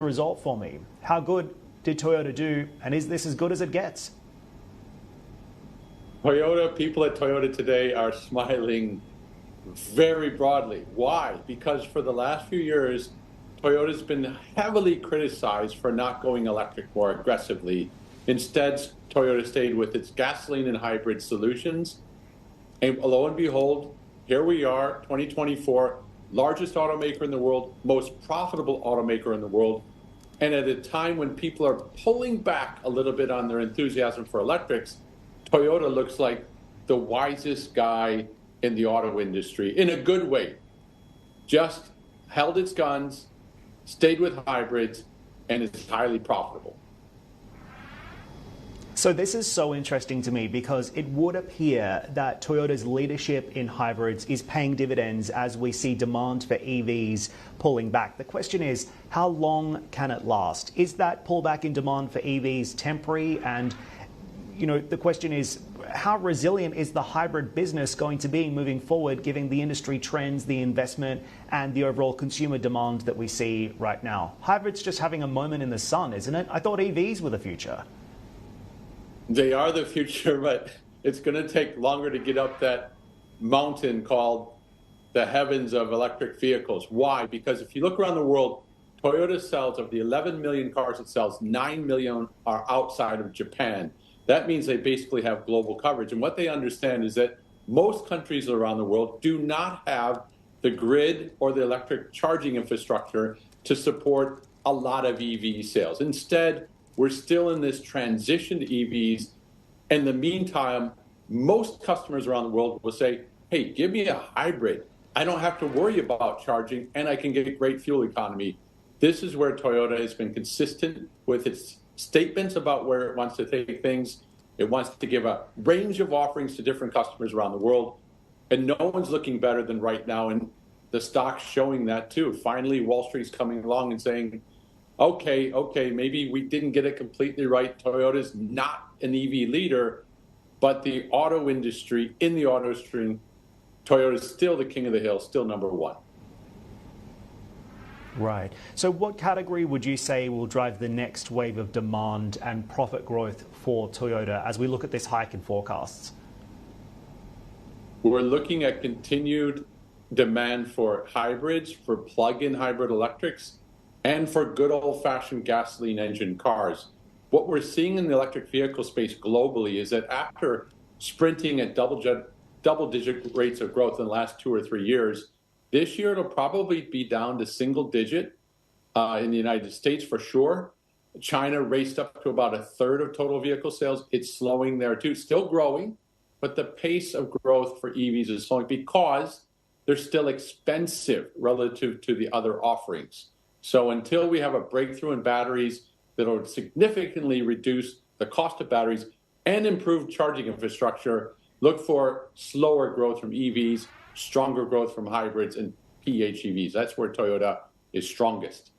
result for me. How good did Toyota do, and is this as good as it gets? People at Toyota today are smiling very broadly. Why? Because for the last few years, Toyota's been heavily criticized for not going electric more aggressively. Instead, Toyota stayed with its gasoline and hybrid solutions. And lo and behold, here we are, 2024, largest automaker in the world, most profitable automaker in the world. And at a time when people are pulling back a little bit on their enthusiasm for electrics, Toyota looks like the wisest guy in the auto industry, in a good way. Just held its guns, stayed with hybrids, and is highly profitable. So this is so interesting to me because it would appear that Toyota's leadership in hybrids is paying dividends as we see demand for EVs pulling back. The question is, how long can it last? Is that pullback in demand for EVs temporary? And, the question is, how resilient is the hybrid business going to be moving forward, given the industry trends, the investment, and the overall consumer demand that we see right now? Hybrids just having a moment in the sun, isn't it? I thought EVs were the future. They are the future, but it's going to take longer to get up that mountain called the heavens of electric vehicles. Why? Because if you look around the world, Toyota sells, of the 11 million cars it sells, 9 million are outside of Japan. That means they basically have global coverage. And what they understand is that most countries around the world do not have the grid or the electric charging infrastructure to support a lot of EV sales. Instead, we're still in this transition to EVs. In the meantime, most customers around the world will say, hey, give me a hybrid. I don't have to worry about charging, and I can get a great fuel economy. This is where Toyota has been consistent with its statements about where it wants to take things. It wants to give a range of offerings to different customers around the world. And no one's looking better than right now. And the stock's showing that too. Finally, Wall Street's coming along and saying, okay, maybe we didn't get it completely right. Toyota's not an EV leader, but the auto industry, in the auto stream, Toyota's still the king of the hill, still number one. Right. So what category would you say will drive the next wave of demand and profit growth for Toyota as we look at this hike in forecasts? We're looking at continued demand for hybrids, for plug-in hybrid electrics, and for good old-fashioned gasoline engine cars. What we're seeing in the electric vehicle space globally is that after sprinting at double-digit rates of growth in the last 2 or 3 years, this year it'll probably be down to single-digit in the United States for sure. China raced up to about a third of total vehicle sales. It's slowing there too, still growing, but the pace of growth for EVs is slowing because they're still expensive relative to the other offerings. So until we have a breakthrough in batteries that will significantly reduce the cost of batteries and improve charging infrastructure, look for slower growth from EVs, stronger growth from hybrids and PHEVs. That's where Toyota is strongest.